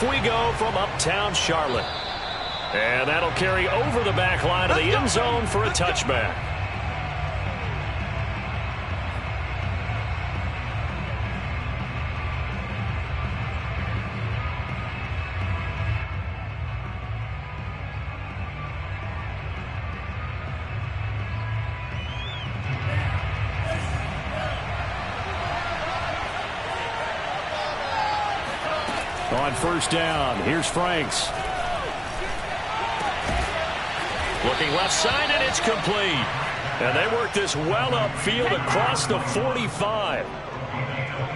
We go from uptown Charlotte. And that'll carry over the back line of the end zone for a touchback. On first down, here's Franks. Looking left side, and it's complete. And they work this well upfield across the 45.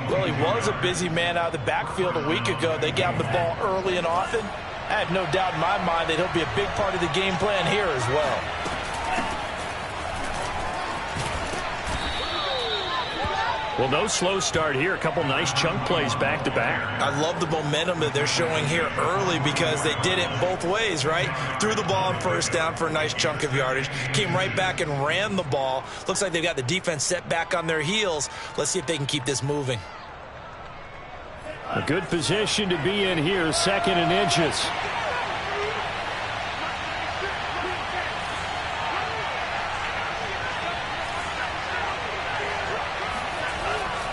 Well, he was a busy man out of the backfield a week ago. They got the ball early and often. I have no doubt in my mind that he'll be a big part of the game plan here as well. Well, no slow start here. A couple nice chunk plays back-to-back. I love the momentum that they're showing here early because they did it both ways, right? Threw the ball on first down for a nice chunk of yardage. Came right back and ran the ball. Looks like they've got the defense set back on their heels. Let's see if they can keep this moving. A good position to be in here, 2nd and inches.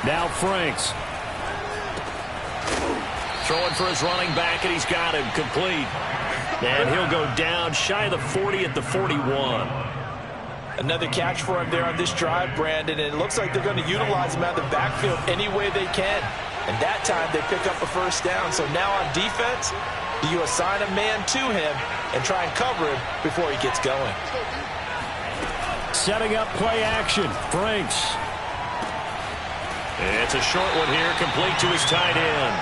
Now Franks. Throwing for his running back, and he's got him complete. And he'll go down shy of the 40 at the 41. Another catch for him there on this drive, Brandon, and it looks like they're going to utilize him out of the backfield any way they can. And that time they pick up a first down. So now on defense, do you assign a man to him and try and cover him before he gets going? Setting up play action. Franks. It's a short one here, complete to his tight end.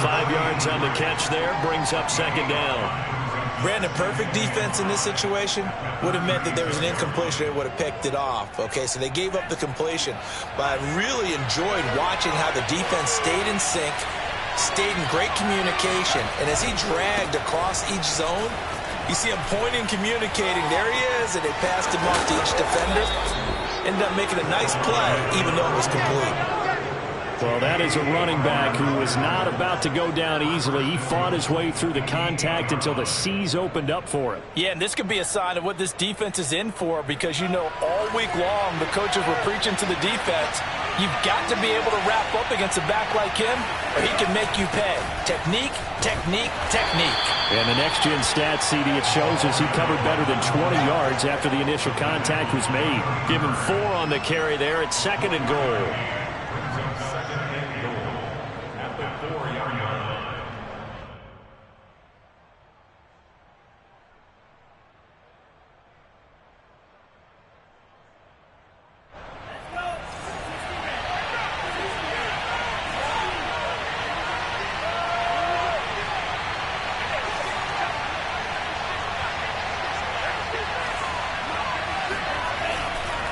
5 yards on the catch there, brings up 2nd down. Brandon, perfect defense in this situation would have meant that there was an incompletion. They would have picked it off. Okay, so they gave up the completion. But I really enjoyed watching how the defense stayed in sync, stayed in great communication. And as he dragged across each zone, you see him pointing, communicating. There he is, and they passed him off to each defender. Ended up making a nice play, even though it was complete. Well, that is a running back who was not about to go down easily. He fought his way through the contact until the seas opened up for him. Yeah, and this could be a sign of what this defense is in for, because, you know, all week long the coaches were preaching to the defense, you've got to be able to wrap up against a back like him, or he can make you pay. Technique, technique, technique. And the next-gen stats, CD, it shows us he covered better than 20 yards after the initial contact was made. Give him 4 on the carry there at 2nd and goal.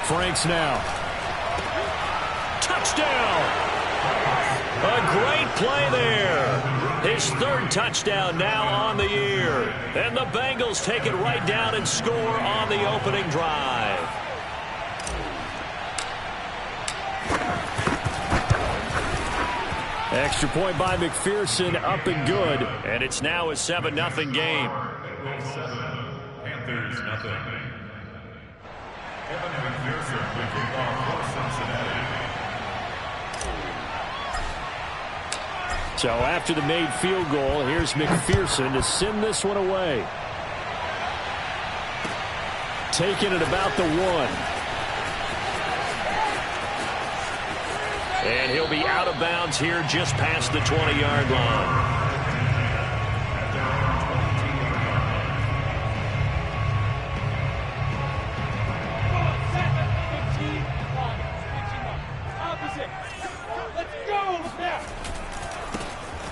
Franks now. Touchdown! A great play there. His 3rd touchdown now on the year. And the Bengals take it right down and score on the opening drive. Extra point by McPherson, up and good. And it's now a 7-0 game. Panthers, nothing. McPherson kicking off for Cincinnati. So after the made field goal, here's McPherson to send this one away. Taking it about the 1. And he'll be out of bounds here just past the 20-yard line.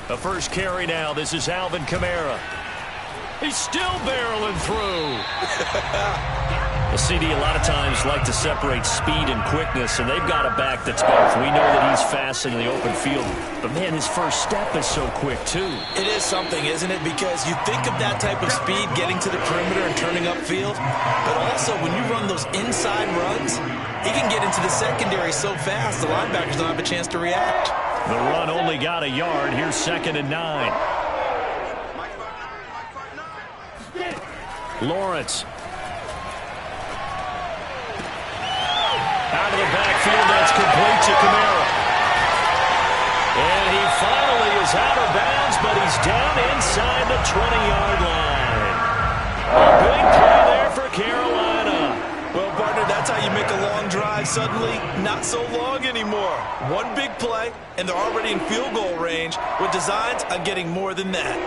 The first carry now. This is Alvin Kamara. He's still barreling through. The CD a lot of times like to separate speed and quickness, and they've got a back that's both. We know that he's fast in the open field, but man, his first step is so quick too. It is something, isn't it? Because you think of that type of speed getting to the perimeter and turning upfield, but also when you run those inside runs, he can get into the secondary so fast the linebackers don't have a chance to react. The run only got a yard. Here's 2nd and 9. Lawrence. Out of the backfield, that's complete to Kamara. And he finally is out of bounds, but he's down inside the 20-yard line. A big play there for Carolina. Well, partner, that's how you make a long drive suddenly not so long anymore. One big play, and they're already in field goal range with designs on getting more than that.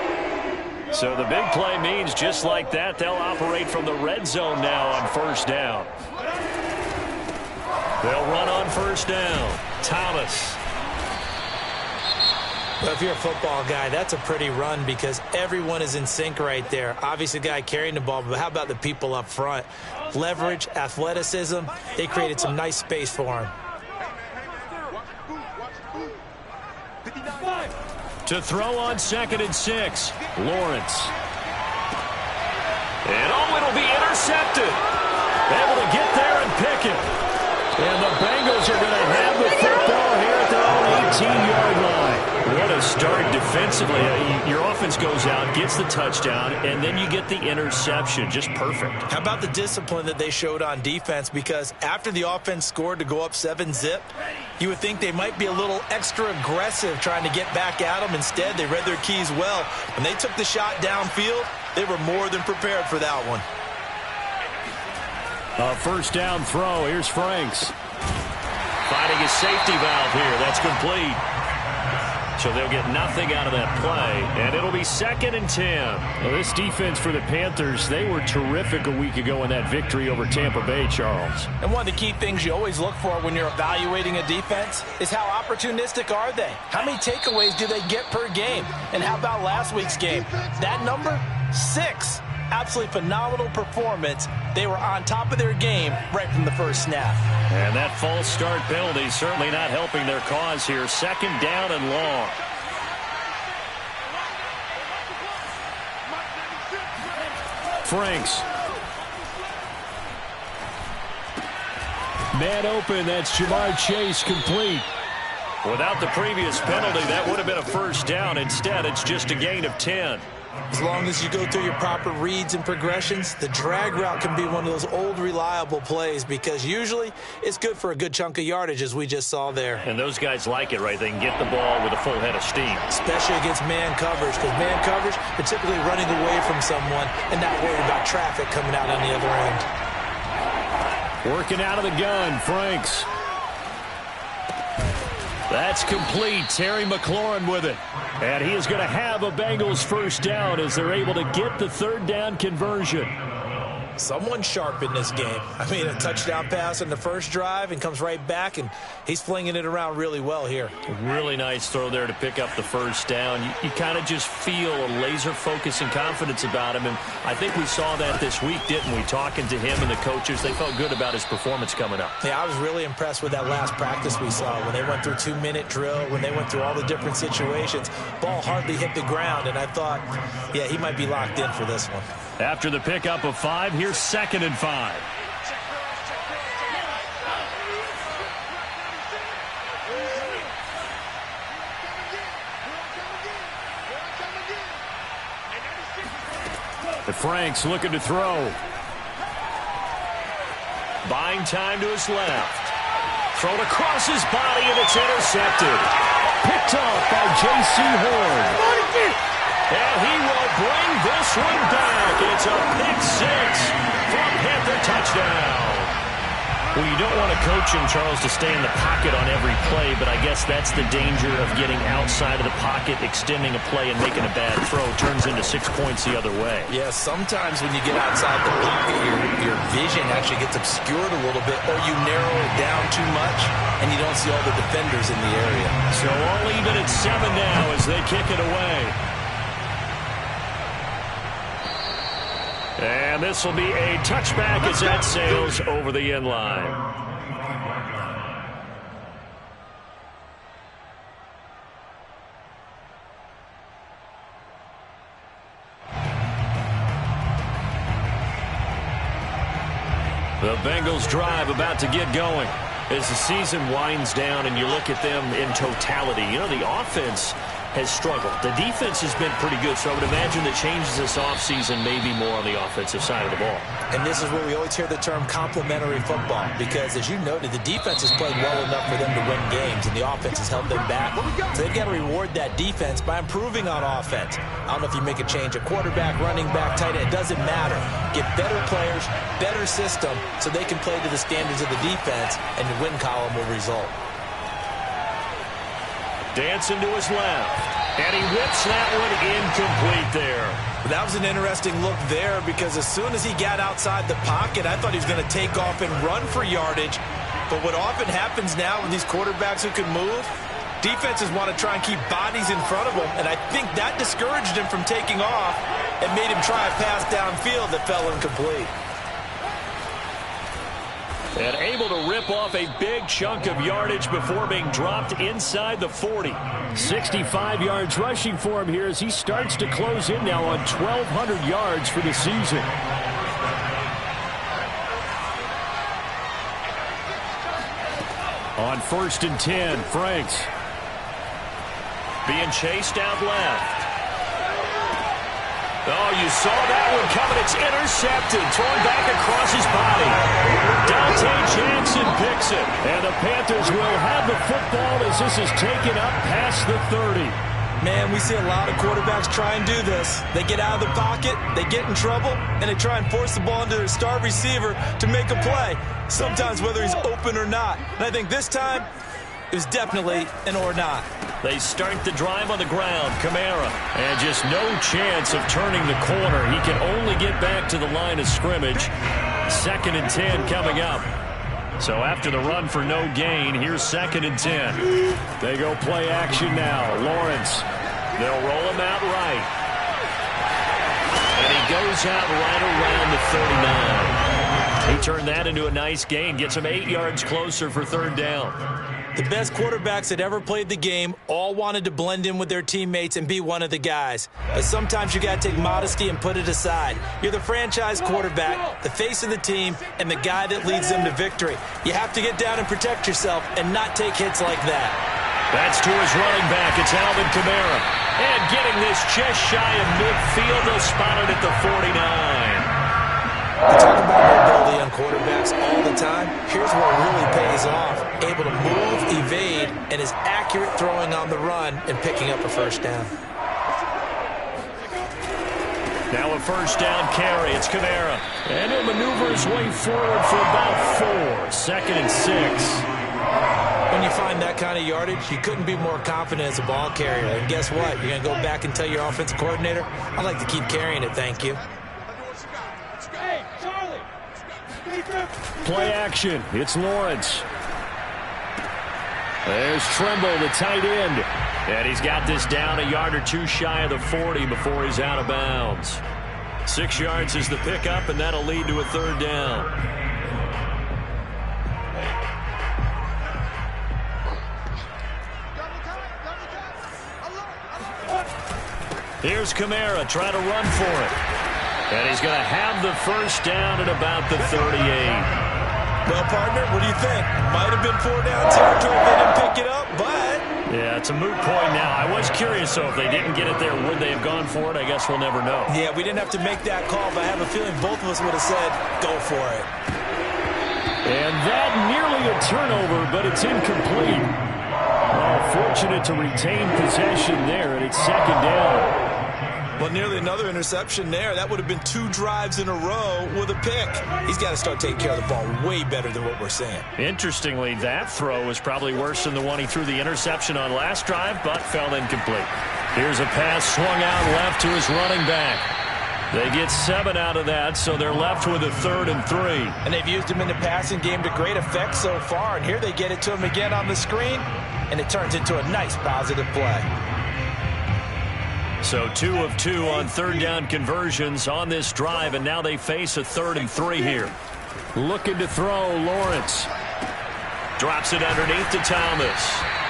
So the big play means just like that, they'll operate from the red zone now on 1st down. They'll run on 1st down. Thomas. Well, if you're a football guy, that's a pretty run because everyone is in sync right there. Obviously, the guy carrying the ball, but how about the people up front? Leverage, athleticism, they created some nice space for him. To throw on 2nd and 6, Lawrence. And it'll be intercepted. Able to get there and pick it. And the Bengals are going to have the football here at their own 18-yard line. What a start defensively. Your offense goes out, gets the touchdown, and then you get the interception. Just perfect. How about the discipline that they showed on defense? Because after the offense scored to go up 7-zip, you would think they might be a little extra aggressive trying to get back at them. Instead, they read their keys well. When they took the shot downfield, they were more than prepared for that one. A 1st down throw. Here's Franks. Finding his safety valve here. That's complete. So they'll get nothing out of that play. And it'll be 2nd and 10. Well, this defense for the Panthers, they were terrific a week ago in that victory over Tampa Bay, Charles. And one of the key things you always look for when you're evaluating a defense is how opportunistic are they? How many takeaways do they get per game? And how about last week's game? That number, 6. Absolutely phenomenal performance. They were on top of their game right from the first snap. And that false start penalty certainly not helping their cause here. 2nd down and long. Franks. Man open, that's Jamar Chase complete. Without the previous penalty, that would have been a 1st down. Instead, it's just a gain of 10. As long as you go through your proper reads and progressions, the drag route can be one of those old reliable plays because usually it's good for a good chunk of yardage as we just saw there. And those guys like it, right? They can get the ball with a full head of steam. Especially against man coverage because man coverage, they're typically running away from someone and not worried about traffic coming out on the other end. Working out of the gun, Franks. That's complete. Terry McLaurin with it. And he is going to have a Bengals 1st down as they're able to get the 3rd down conversion. Someone sharp in this game. I mean, a touchdown pass on the first drive and comes right back, and he's flinging it around really well here. Really nice throw there to pick up the 1st down. You kind of just feel a laser focus and confidence about him, and I think we saw that this week, didn't we? Talking to him and the coaches, they felt good about his performance coming up. Yeah, I was really impressed with that last practice we saw when they went through 2-minute drill, when they went through all the different situations. Ball hardly hit the ground, and I thought, yeah, he might be locked in for this one. After the pickup of 5, here's 2nd and 5. The Franks looking to throw. Buying time to his left. Thrown across his body, and it's intercepted. Picked off by J.C. Horn. And he will bring this one back. It's a pick 6 for a Panther touchdown. Well, you don't want to coach him, Charles, to stay in the pocket on every play, but I guess that's the danger of getting outside of the pocket, extending a play, and making a bad throw. Turns into 6 points the other way. Yeah, sometimes when you get outside the pocket, your vision actually gets obscured a little bit, or you narrow it down too much, and you don't see all the defenders in the area. So all even at 7 now as they kick it away. And this will be a touchback as that sails over the end line. The Bengals drive about to get going. As the season winds down and you look at them in totality, you know, the offense has struggled. The defense has been pretty good, so I would imagine the changes this offseason may be more on the offensive side of the ball. And this is where we always hear the term complementary football, because as you noted, the defense has played well enough for them to win games, and the offense has held them back. So they've got to reward that defense by improving on offense. I don't know if you make a change at quarterback, running back, tight end. It doesn't matter. Get better players, better system, so they can play to the standards of the defense, and the win column will result. Dancing to his left. And he whips that one incomplete there. That was an interesting look there, because as soon as he got outside the pocket, I thought he was going to take off and run for yardage. But what often happens now with these quarterbacks who can move, defenses want to try and keep bodies in front of them, and I think that discouraged him from taking off and made him try a pass downfield that fell incomplete. And able to rip off a big chunk of yardage before being dropped inside the 40. 65 yards rushing for him here as he starts to close in now on 1,200 yards for the season. On 1st and 10, Franks. Being chased out left. Oh, you saw that one coming. It's intercepted. Thrown back across his body. Dante Jackson picks it. And the Panthers will have the football as this is taken up past the 30. Man, we see a lot of quarterbacks try and do this. They get out of the pocket, they get in trouble, and they try and force the ball into their star receiver to make a play, sometimes whether he's open or not. And I think this time, it was definitely an or not. They start the drive on the ground. Kamara. And just no chance of turning the corner. He can only get back to the line of scrimmage. 2nd and 10 coming up. So after the run for no gain, here's 2nd and 10. They go play action now. Lawrence. They'll roll him out right. And he goes out right around the 39. He turned that into a nice gain. Gets him 8 yards closer for 3rd down. The best quarterbacks that ever played the game all wanted to blend in with their teammates and be one of the guys. But sometimes you got to take modesty and put it aside. You're the franchise quarterback, the face of the team, and the guy that leads them to victory. You have to get down and protect yourself and not take hits like that. That's to his running back. It's Alvin Kamara. And getting this just shy of midfield. They'll spot it at the 49. We talk about mobility on quarterbacks all the time. Here's where it really pays off. Able to move, evade, and is accurate throwing on the run and picking up a 1st down. Now a 1st down carry. It's Kamara. And he'll maneuver his way forward for about 4. 2nd and 6. When you find that kind of yardage, you couldn't be more confident as a ball carrier. And guess what? You're going to go back and tell your offensive coordinator, I'd like to keep carrying it, thank you. Play action. It's Lawrence. There's Tremble, the tight end. And he's got this down a yard or two shy of the 40 before he's out of bounds. 6 yards is the pickup, and that'll lead to a 3rd down. Here's Kamara trying to run for it. And he's going to have the 1st down at about the 38. Well, partner, what do you think? Might have been 4-down territory if they didn't pick it up, but... Yeah, it's a moot point now. I was curious, so if they didn't get it there, would they have gone for it? I guess we'll never know. Yeah, we didn't have to make that call, but I have a feeling both of us would have said, go for it. And that nearly a turnover, but it's incomplete. Oh, fortunate to retain possession there, and it's 2nd down. Well, nearly another interception there. That would have been 2 drives in a row with a pick. He's got to start taking care of the ball way better than what we're seeing. Interestingly, that throw was probably worse than the one he threw the interception on last drive, but fell incomplete. Here's a pass swung out left to his running back. They get 7 out of that, so they're left with a 3rd and 3. And they've used him in the passing game to great effect so far. And here they get it to him again on the screen, and it turns into a nice positive play. So 2 of 2 on 3rd down conversions on this drive, and now they face a 3rd and 3 here. Looking to throw, Lawrence. Drops it underneath to Thomas.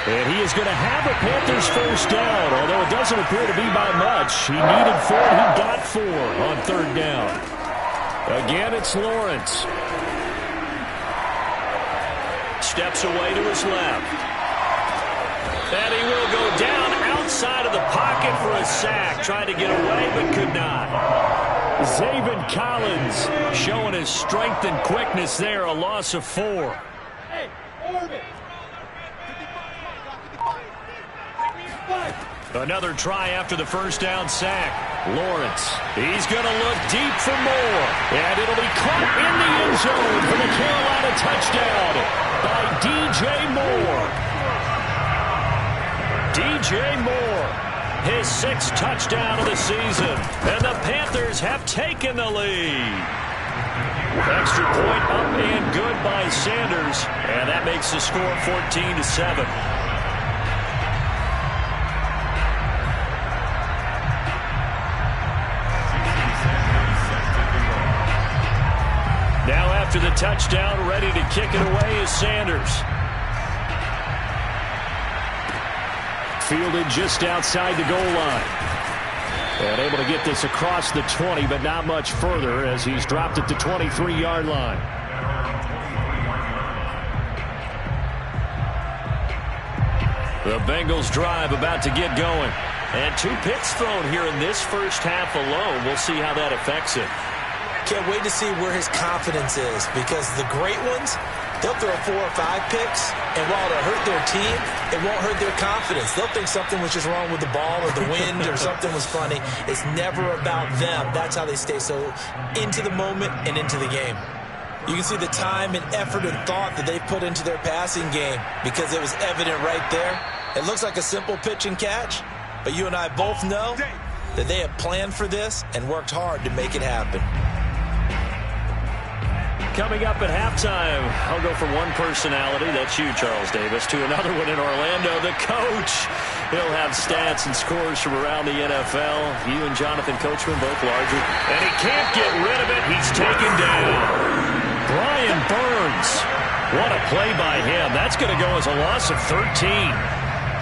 And he is going to have a Panthers 1st down, although it doesn't appear to be by much. He needed 4, he got 4 on 3rd down. Again, it's Lawrence. steps away to his left. And he will go down outside of the pocket for a sack. Tried to get away, but could not. Zaven Collins showing his strength and quickness there. A loss of 4. Another try after the first down sack. Lawrence, he's going to look deep for more. And it'll be caught in the end zone for the Carolina touchdown by DJ Moore. DJ Moore, his 6th touchdown of the season. And the Panthers have taken the lead. Extra point up and good by Sanders. And that makes the score 14-7. Now after the touchdown, ready to kick it away is Sanders. Fielded just outside the goal line. And able to get this across the 20, but not much further as he's dropped at the 23-yard line. The Bengals drive about to get going. And 2 picks thrown here in this first half alone. We'll see how that affects it. Can't wait to see where his confidence is, because the great ones, they'll throw 4 or 5 picks, and while it'll hurt their team, it won't hurt their confidence. They'll think something was just wrong with the ball or the wind or something was funny. It's never about them. That's how they stay so into the moment and into the game. You can see the time and effort and thought that they put into their passing game, because it was evident right there. It looks like a simple pitch and catch, but you and I both know that they have planned for this and worked hard to make it happen. Coming up at halftime, I'll go from one personality, that's you, Charles Davis, to another one in Orlando, the coach. He'll have stats and scores from around the NFL. You and Jonathan Coachman, both larger. And he can't get rid of it. He's taken down. Brian Burns. What a play by him. That's going to go as a loss of 13.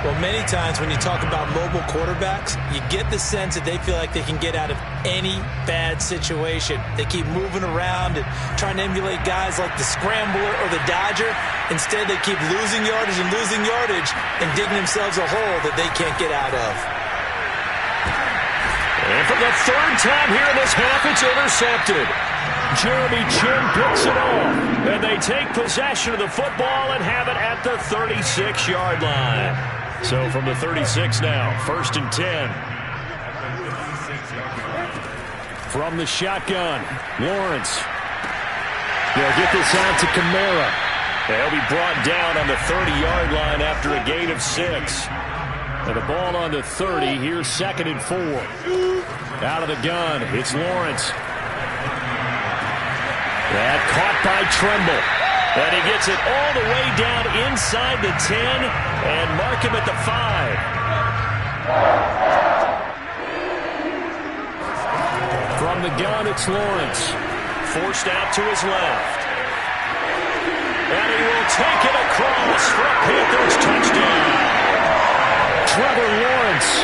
Well, many times when you talk about mobile quarterbacks, you get the sense that they feel like they can get out of any bad situation. They keep moving around and trying to emulate guys like the Scrambler or the Dodger. Instead, they keep losing yardage and digging themselves a hole that they can't get out of. And for the 3rd time here in this half, it's intercepted. Jeremy Chin picks it off. And they take possession of the football and have it at the 36-yard line. So from the 36 now, 1st and 10. From the shotgun, Lawrence. They'll get this out to Kamara. They'll be brought down on the 30-yard line after a gain of 6. And the ball on the 30. Here's 2nd and 4. Out of the gun, it's Lawrence. That caught by Tremble. And he gets it all the way down inside the 10 and mark him at the 5. From the gun, it's Lawrence. Forced out to his left. And he will take it across for a Panthers touchdown. Trevor Lawrence,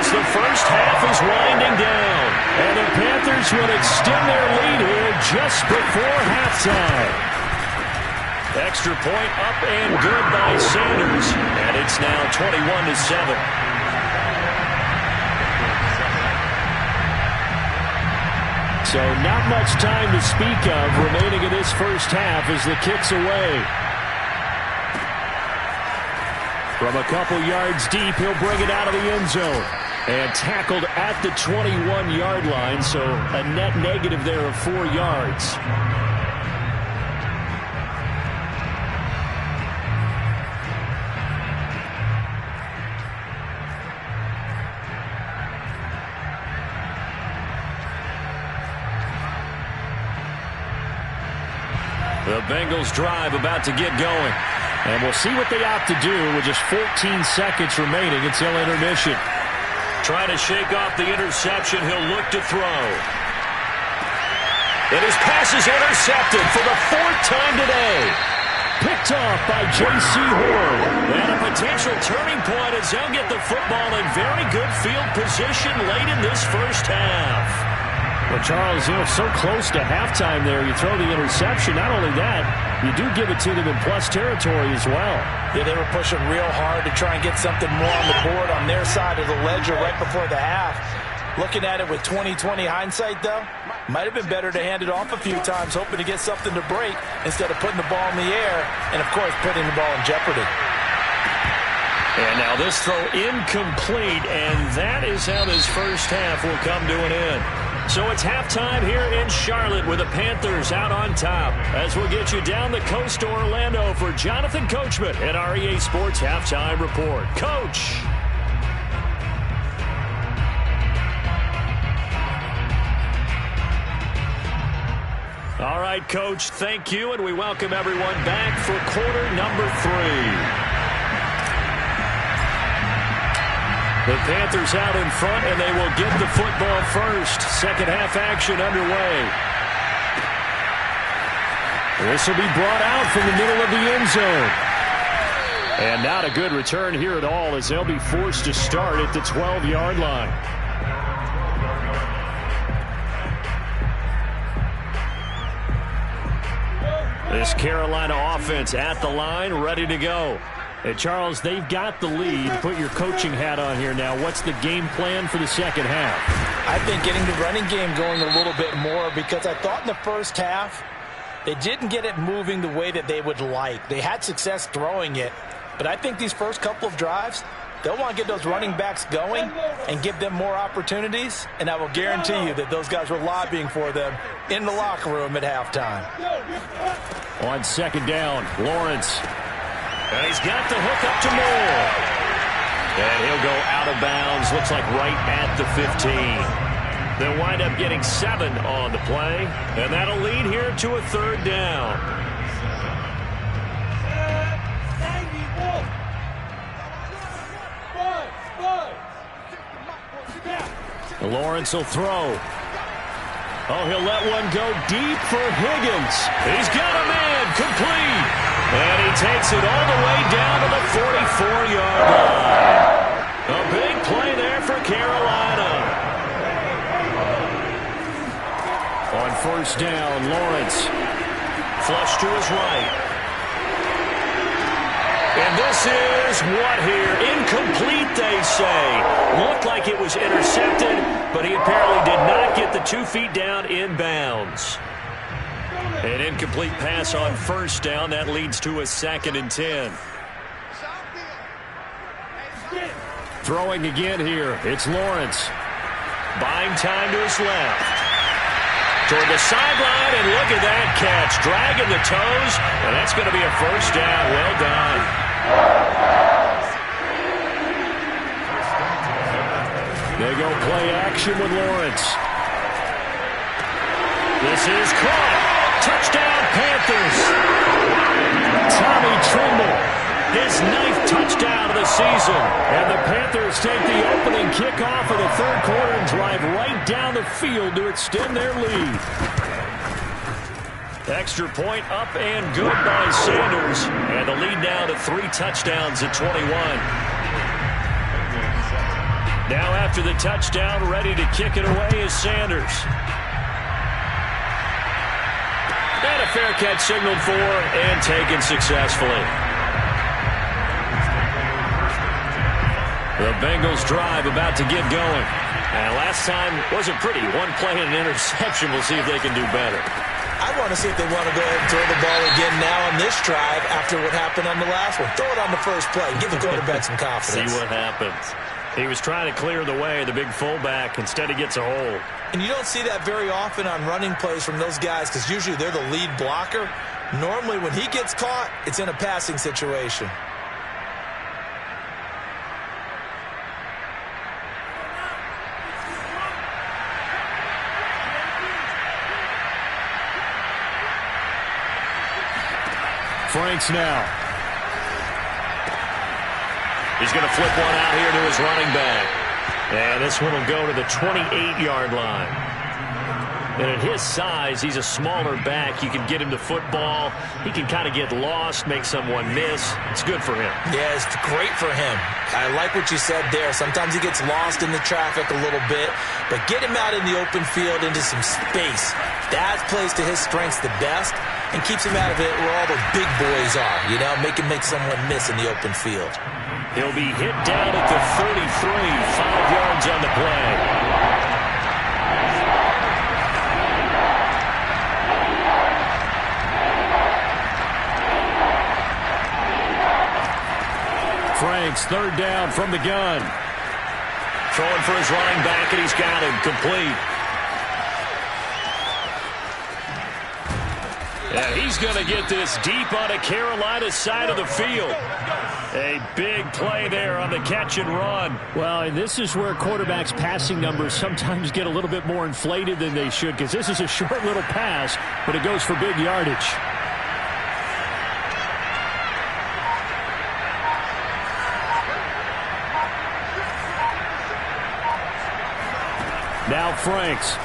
as the first half is winding down. And the Panthers will extend their lead here just before halftime. Extra point up and good by Sanders. And it's now 21-7. So not much time to speak of remaining in this first half as the kick's away. From a couple yards deep, he'll bring it out of the end zone. And tackled at the 21-yard line, so a net negative there of 4 yards. The Bengals drive about to get going. And we'll see what they opt to do with just 14 seconds remaining until intermission. Trying to shake off the interception. He'll look to throw. And his pass is intercepted for the 4th time today. Picked off by J.C. Horn. And a potential turning point as they'll get the football in very good field position late in this first half. Well, Charles, so close to halftime there. You throw the interception. Not only that, you do give it to them in plus territory as well. Yeah, they were pushing real hard to try and get something more on the board on their side of the ledger right before the half. Looking at it with 20/20 hindsight, though, might have been better to hand it off a few times, hoping to get something to break instead of putting the ball in the air and, of course, putting the ball in jeopardy. And now this throw incomplete, and that is how this first half will come to an end. So it's halftime here in Charlotte with the Panthers out on top. As we'll get you down the coast to Orlando for Jonathan Coachman at our EA Sports Halftime Report. Coach. All right, Coach, thank you, and we welcome everyone back for quarter number 3. The Panthers out in front, and they will get the football first. Second half action underway. This will be brought out from the middle of the end zone. And not a good return here at all, as they'll be forced to start at the 12-yard line. This Carolina offense at the line, ready to go. Hey, Charles, they've got the lead. Put your coaching hat on here now. What's the game plan for the second half? I think getting the running game going a little bit more, because I thought in the first half they didn't get it moving the way that they would like. They had success throwing it, but I think these first couple of drives, they'll want to get those running backs going and give them more opportunities, and I will guarantee you that those guys were lobbying for them in the locker room at halftime. On second down, Lawrence. And he's got the hook up to Moore. And he'll go out of bounds, looks like right at the 15. They'll wind up getting 7 on the play, and that'll lead here to a third down. Lawrence will throw. Oh, he'll let one go deep for Higgins. He's got a man, complete. And he takes it all the way down to the 44-yard line. A big play there for Carolina. On first down, Lawrence. Flush to his right. And this is what here? Incomplete, they say. Looked like it was intercepted, but he apparently did not get the 2 feet down in bounds. An incomplete pass on first down. That leads to a 2nd and 10. Throwing again here. It's Lawrence. Buying time to his left. Toward the sideline, and look at that catch. Dragging the toes, and that's going to be a first down. Well done. They go play action with Lawrence. This is caught. Touchdown, Panthers. Tommy Tremble. His 9th touchdown of the season. And the Panthers take the opening kickoff of the third quarter and drive right down the field to extend their lead. Extra point up and good by Sanders. And the lead now to 3 touchdowns at 21. Now after the touchdown, ready to kick it away is Sanders. And a fair catch signaled for and taken successfully. The Bengals drive about to get going. And last time wasn't pretty. One play and an interception. We'll see if they can do better. I want to see if they want to go ahead and throw the ball again now on this drive after what happened on the last one. Throw it on the first play. Give the quarterback some confidence. See what happens. He was trying to clear the way, the big fullback. Instead, he gets a hole. And you don't see that very often on running plays from those guys because usually they're the lead blocker. Normally, when he gets caught, it's in a passing situation. Franks now. He's going to flip one out here to his running back. And this one will go to the 28-yard line. And at his size, he's a smaller back. You can get him the football. He can kind of get lost, make someone miss. It's good for him. Yeah, it's great for him. I like what you said there. Sometimes he gets lost in the traffic a little bit, but get him out in the open field into some space. That plays to his strengths the best. and keeps him out of it where all the big boys are, you know, make someone miss in the open field. He'll be hit down at the 33, 5 yards on the play. Franks, third down from the gun. Throwing for his running back, and he's got him complete. And he's going to get this deep on the Carolina side of the field. A big play there on the catch and run. Well, and this is where quarterbacks' passing numbers sometimes get a little bit more inflated than they should, because this is a short little pass, but it goes for big yardage. Now Franks.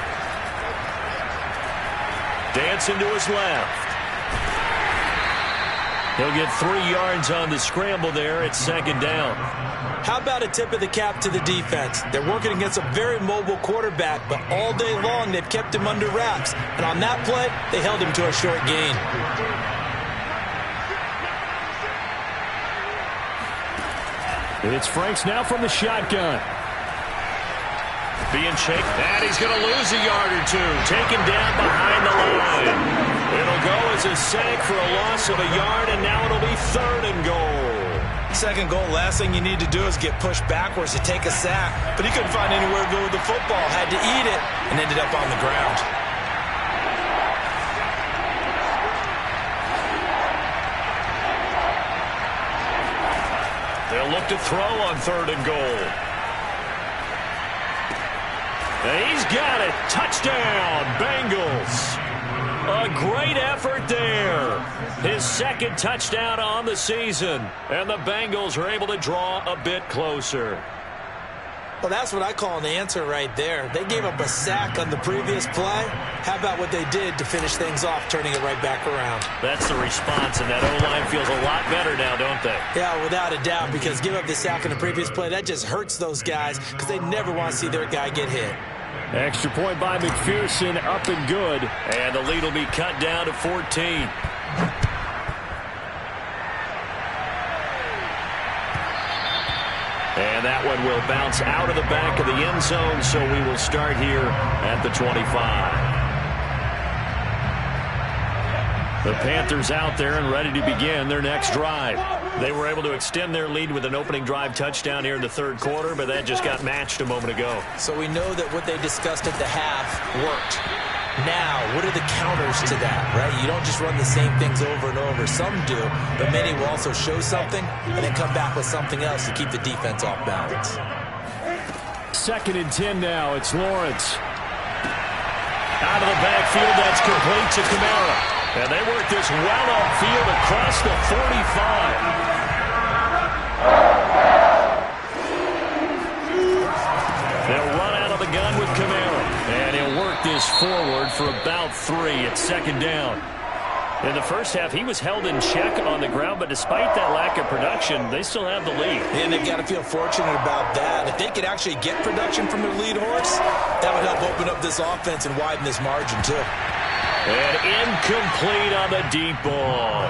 Dancing to his left. He'll get 3 yards on the scramble there at second down. How about a tip of the cap to the defense? They're working against a very mobile quarterback, but all day long they've kept him under wraps. And on that play, they held him to a short gain. It's Franks now from the shotgun. Being shaken, and he's going to lose a yard or two. Taken down behind the line. It'll go as a sack for a loss of a yard, and now it'll be 3rd and goal. Second goal, last thing you need to do is get pushed backwards to take a sack. But he couldn't find anywhere to go with the football. Had to eat it, and ended up on the ground. They'll look to throw on 3rd and goal. He's got it. Touchdown, Bengals. A great effort there. His second touchdown on the season. And the Bengals are able to draw a bit closer. Well, that's what I call an answer right there. They gave up a sack on the previous play. How about what they did to finish things off, turning it right back around? That's the response, and that O-line feels a lot better now, don't they? Yeah, without a doubt, because give up the sack on the previous play, that just hurts those guys because they never want to see their guy get hit. Extra point by McPherson, up and good. And the lead will be cut down to 14. And that one will bounce out of the back of the end zone, so we will start here at the 25. The Panthers out there and ready to begin their next drive. They were able to extend their lead with an opening drive touchdown here in the third quarter, but that just got matched a moment ago. So we know that what they discussed at the half worked. Now, what are the counters to that, right? You don't just run the same things over and over. Some do, but many will also show something and then come back with something else to keep the defense off balance. 2nd and 10 now. It's Lawrence. Out of the backfield, that's complete to Kamara. And they work this well upfield across the 45. They'll run out of the gun with Kamara. And he'll work this forward for about 3 at second down. In the first half, he was held in check on the ground, but despite that lack of production, they still have the lead. And they've got to feel fortunate about that. If they could actually get production from their lead horse, that would help open up this offense and widen this margin, too. And incomplete on the deep ball.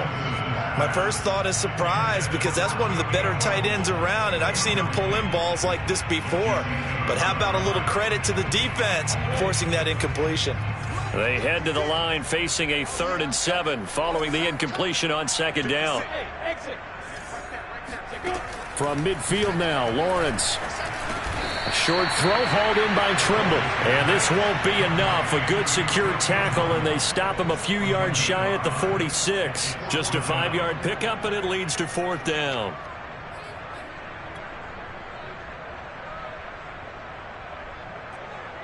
My first thought is surprise because that's one of the better tight ends around, and I've seen him pull in balls like this before. But how about a little credit to the defense forcing that incompletion? They head to the line facing a 3rd and 7 following the incompletion on second down. From midfield now, Lawrence. A short throw hauled in by Trimble. And this won't be enough. A good secure tackle, and they stop him a few yards shy at the 46. Just a 5-yard pickup, and it leads to 4th down.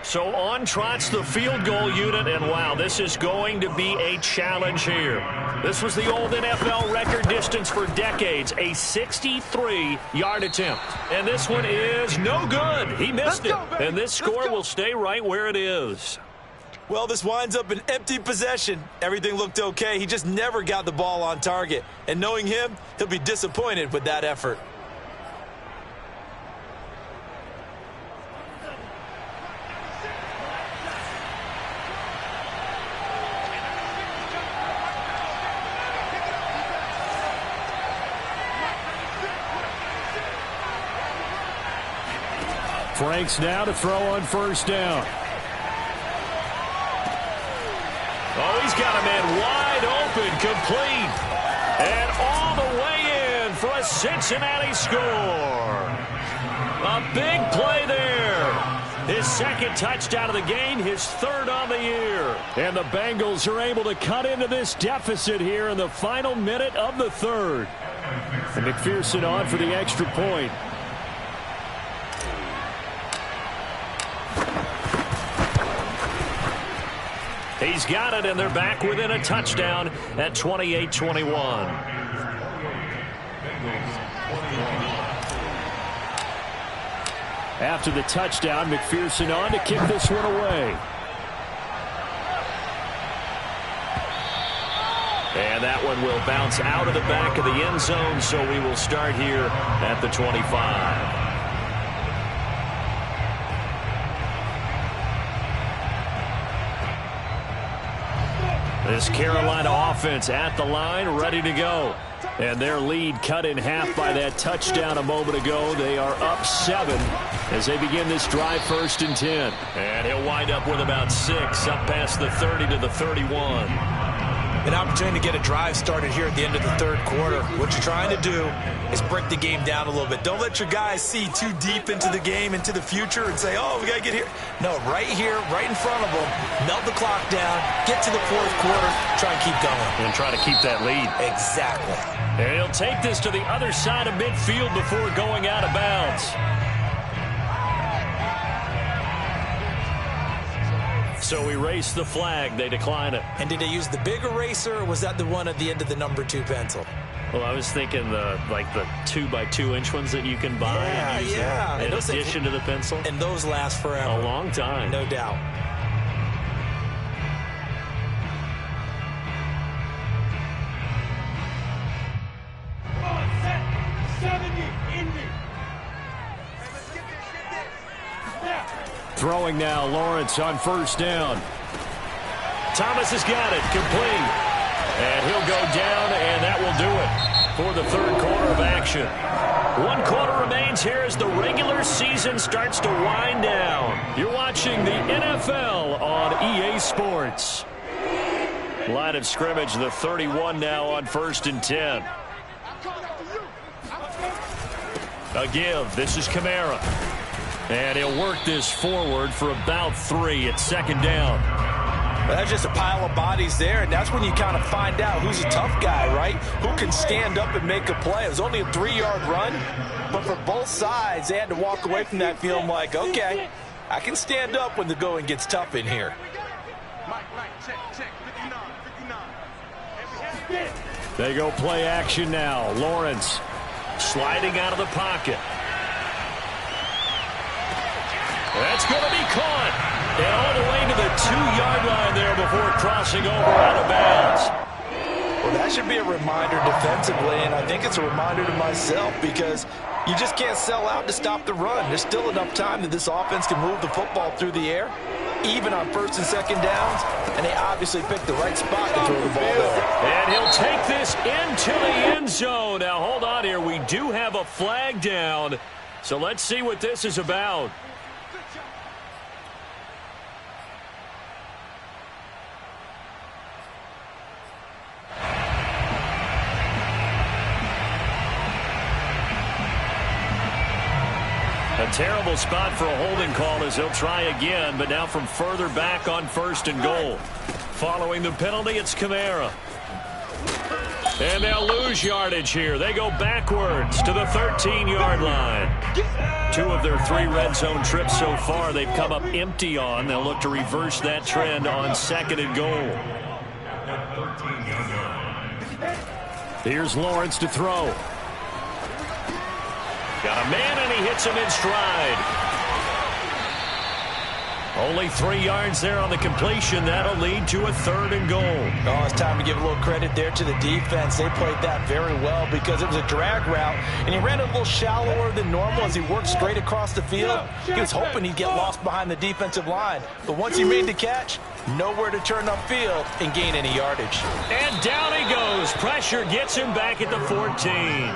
So on trots the field goal unit, and wow, this is going to be a challenge here. This was the old NFL record distance for decades, a 63-yard attempt. And this one is no good. He missed it. And this score will stay right where it is. Well, this winds up an empty possession. Everything looked okay. He just never got the ball on target. And knowing him, he'll be disappointed with that effort. Franks now to throw on first down. Oh, he's got a man wide open, complete. And all the way in for a Cincinnati score. A big play there. His second touchdown of the game, his third on the year. And the Bengals are able to cut into this deficit here in the final minute of the third. And McPherson on for the extra point. He's got it, and they're back within a touchdown at 28-21. After the touchdown, McPherson on to kick this one away. And that one will bounce out of the back of the end zone, so we will start here at the 25. This Carolina offense at the line, ready to go. And their lead cut in half by that touchdown a moment ago. They are up 7 as they begin this drive, 1st and 10. And he'll wind up with about 6, up past the 30 to the 31. An opportunity to get a drive started here at the end of the third quarter. What you're trying to do is break the game down a little bit. Don't let your guys see too deep into the game, into the future, and say, oh, we got to get here. No, right here, right in front of them, melt the clock down, get to the fourth quarter, try and keep going. And try to keep that lead. Exactly. And he'll take this to the other side of midfield before going out of bounds. So we race the flag. They decline it. And did they use the big eraser, or was that the one at the end of the number 2 pencil? Well, I was thinking the 2x2-inch ones that you can buy. Yeah. In addition to the pencil. And those last forever. A long time. No doubt. Throwing now, Lawrence on first down. Thomas has got it, complete. And he'll go down, and that will do it for the third quarter of action. 1 quarter remains here as the regular season starts to wind down. You're watching the NFL on EA Sports. Line of scrimmage, the 31 now on 1st and 10. A give. This is Kamara. And he'll work this forward for about 3 at 2nd down. But that's just a pile of bodies there, and that's when you kind of find out who's a tough guy, right? Who can stand up and make a play. It was only a 3-yard run, but for both sides, they had to walk away from that feeling like, okay, I can stand up when the going gets tough in here. They go play action now. Lawrence sliding out of the pocket. That's going to be caught. And all the way to the 2-yard line there before crossing over out of bounds. Well, that should be a reminder defensively, and I think it's a reminder to myself because you just can't sell out to stop the run. There's still enough time that this offense can move the football through the air, even on 1st and 2nd downs, and they obviously picked the right spot to throw the ball there. And he'll take this into the end zone. Now, hold on here. We do have a flag down, so let's see what this is about. A terrible spot for a holding call as they'll try again, but now from further back on 1st and goal. Following the penalty, it's Kamara. And they'll lose yardage here. They go backwards to the 13-yard line. 2 of their 3 red zone trips so far they've come up empty on. They'll look to reverse that trend on 2nd and goal. Here's Lawrence to throw. Got a man, and he hits him in stride. Only 3 yards there on the completion. That'll lead to a 3rd and goal. Oh, it's time to give a little credit there to the defense. They played that very well because it was a drag route, and he ran a little shallower than normal as he worked straight across the field. He was hoping he'd get lost behind the defensive line, but once he made the catch, nowhere to turn upfield and gain any yardage. And down he goes. Pressure gets him back at the 14.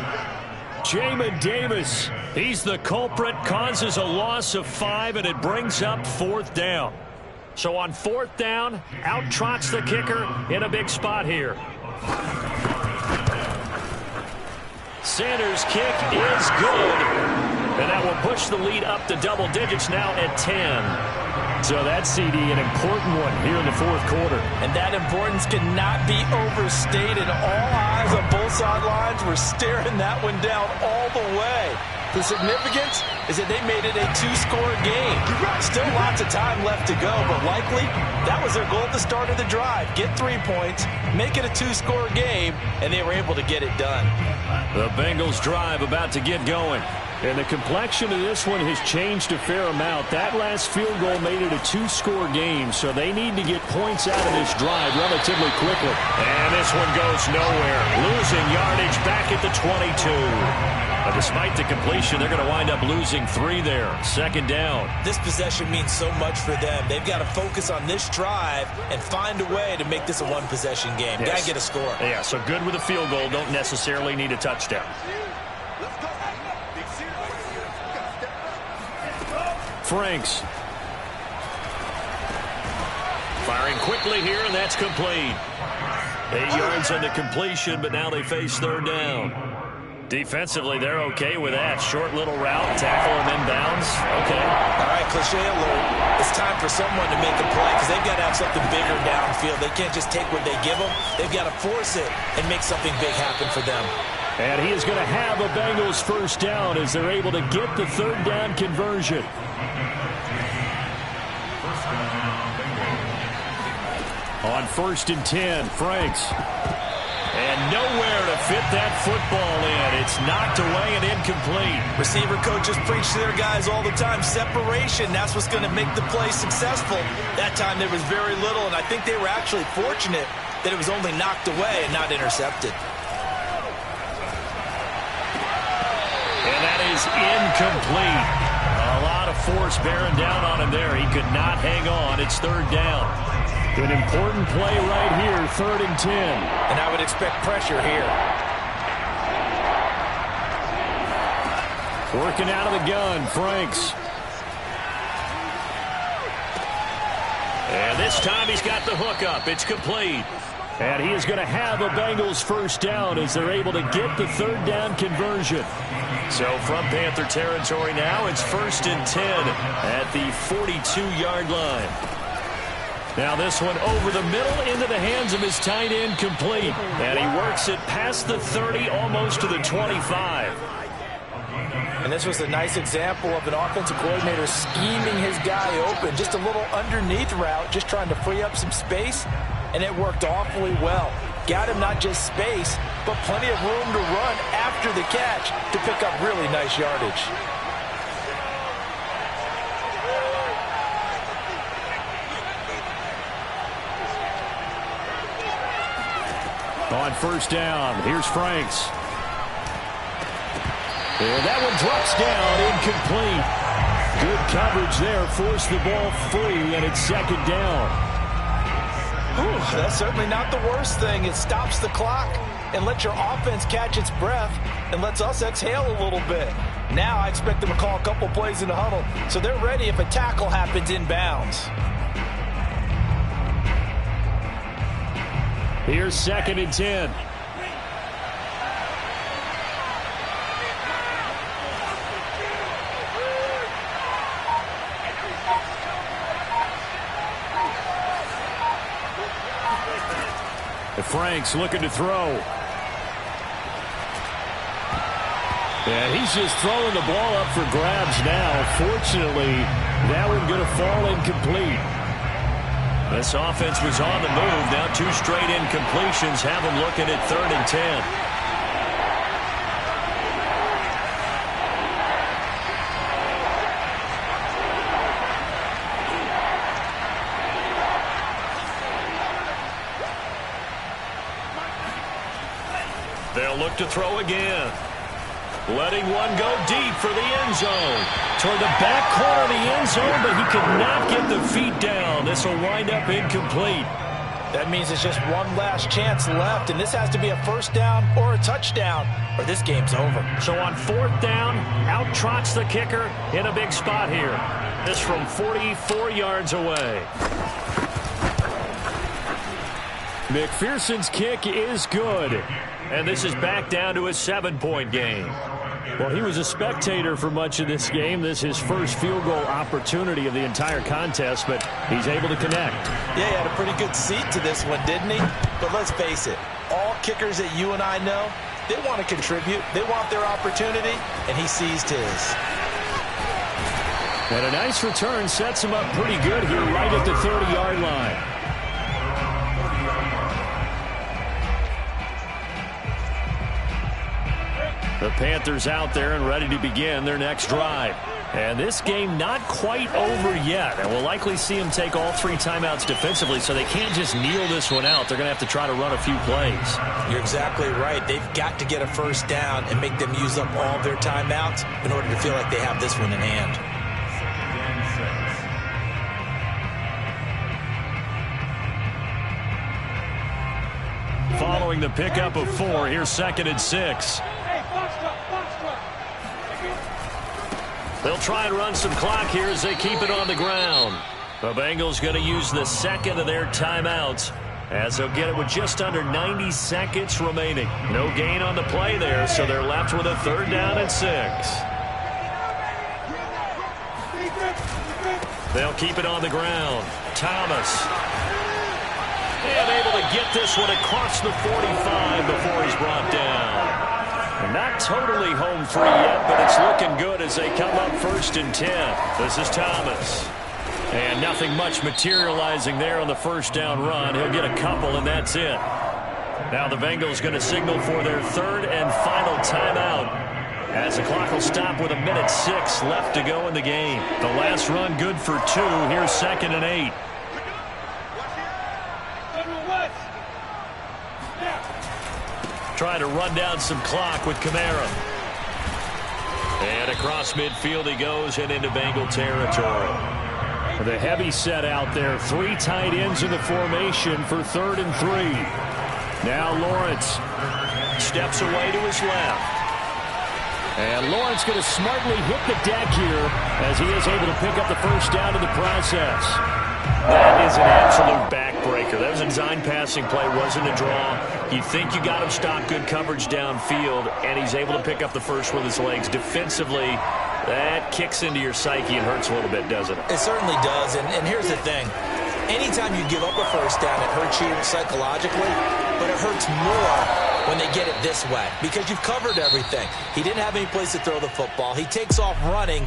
Jamin Davis. He's the culprit, causes a loss of 5, and it brings up 4th down. So on 4th down, out trots the kicker in a big spot here. Sanders' kick is good. And that will push the lead up to double digits now at 10. So that CD, an important one here in the 4th quarter. And that importance cannot be overstated. All eyes on both sidelines were staring that one down all the way. The significance is that they made it a 2-score game. Still lots of time left to go, but likely that was their goal at the start of the drive. Get 3 points, make it a 2-score game, and they were able to get it done. The Bengals drive about to get going. And the complexion of this one has changed a fair amount. That last field goal made it a 2-score game, so they need to get points out of this drive relatively quickly. And this one goes nowhere. Losing yardage back at the 22. But despite the completion, they're going to wind up losing 3 there. 2nd down. This possession means so much for them. They've got to focus on this drive and find a way to make this a one-possession game. Yes. Got to get a score. Yeah, so good with a field goal. Don't necessarily need a touchdown. Franks. Firing quickly here, and that's complete. 8 yards on the completion, but now they face 3rd down. Defensively, they're okay with that. Short little route, tackle him inbounds. Okay. All right, cliche alert. It's time for someone to make a play because they've got to have something bigger downfield. They can't just take what they give them. They've got to force it and make something big happen for them. And he is going to have a Bengals 1st down as they're able to get the 3rd down conversion. On 1st and 10, Franks. And nowhere to fit that football in. It's knocked away and incomplete. Receiver coaches preach to their guys all the time. Separation, that's what's going to make the play successful. That time there was very little, and I think they were actually fortunate that it was only knocked away and not intercepted. And that is incomplete. A lot of force bearing down on him there. He could not hang on. It's 3rd down. An important play right here, 3rd and 10. And I would expect pressure here. Working out of the gun, Franks. And this time he's got the hook up. It's complete. And he is going to have a Bengals 1st down as they're able to get the 3rd down conversion. So from Panther territory now, it's 1st and 10 at the 42-yard line. Now this one over the middle into the hands of his tight end, complete. And he works it past the 30, almost to the 25. And this was a nice example of an offensive coordinator scheming his guy open. Just a little underneath route, just trying to free up some space, and it worked awfully well. Got him not just space, but plenty of room to run after the catch to pick up really nice yardage. On 1st down, here's Franks. And that one drops down, incomplete. Good coverage there, forced the ball free, and it's 2nd down. Ooh, that's certainly not the worst thing. It stops the clock and lets your offense catch its breath and lets us exhale a little bit. Now I expect them to call a couple plays in the huddle, so they're ready if a tackle happens inbounds. Here's 2nd and 10. Franks looking to throw. And he's just throwing the ball up for grabs now. Fortunately, that one going to fall incomplete. This offense was on the move. Now 2 straight incompletions have them looking at 3rd and 10. They'll look to throw again. Letting one go deep for the end zone. Toward the back corner of the end zone, but he could not get the feet down. This will wind up incomplete. That means it's just one last chance left, and this has to be a first down or a touchdown, or this game's over. So on fourth down, out trots the kicker in a big spot here. This from 44 yards away. McPherson's kick is good. And this is back down to a 7-point game. Well, he was a spectator for much of this game. This is his first field goal opportunity of the entire contest, but he's able to connect. Yeah, he had a pretty good seat to this one, didn't he? But let's face it, all kickers that you and I know, they want to contribute. They want their opportunity, and he seized his. And a nice return sets him up pretty good here right at the 30-yard line. The Panthers out there and ready to begin their next drive. And this game not quite over yet. And we'll likely see them take all 3 timeouts defensively, so they can't just kneel this one out. They're going to have to try to run a few plays. You're exactly right. They've got to get a first down and make them use up all their timeouts in order to feel like they have this one in hand. Following the pickup of 4, here's 2nd and 6. They'll try and run some clock here as they keep it on the ground. The Bengals going to use the 2nd of their timeouts as they'll get it with just under 90 seconds remaining. No gain on the play there, so they're left with a 3rd down and 6. They'll keep it on the ground. Thomas. And able to get this one across the 45 before he's brought down. Not totally home free yet, but it's looking good as they come up 1st and 10. This is Thomas. And nothing much materializing there on the 1st down run. He'll get a couple, and that's it. Now the Bengals going to signal for their 3rd and final timeout as the clock will stop with 1:06 left to go in the game. The last run good for 2. Here's 2nd and 8. Trying to run down some clock with Kamara. And across midfield he goes and into Bengal territory. The heavy set out there. 3 tight ends in the formation for 3rd and 3. Now Lawrence steps away to his left. And Lawrence going to smartly hit the deck here as he is able to pick up the 1st down in the process. That is an absolute backbreaker. That was a design passing play, wasn't a draw. You think you got him stopped, good coverage downfield, and he's able to pick up the 1st with his legs. Defensively, that kicks into your psyche and hurts a little bit, doesn't it? It certainly does, and here's the thing. Anytime you give up a 1st down, it hurts you psychologically, but it hurts more when they get it this way because you've covered everything. He didn't have any place to throw the football. He takes off running,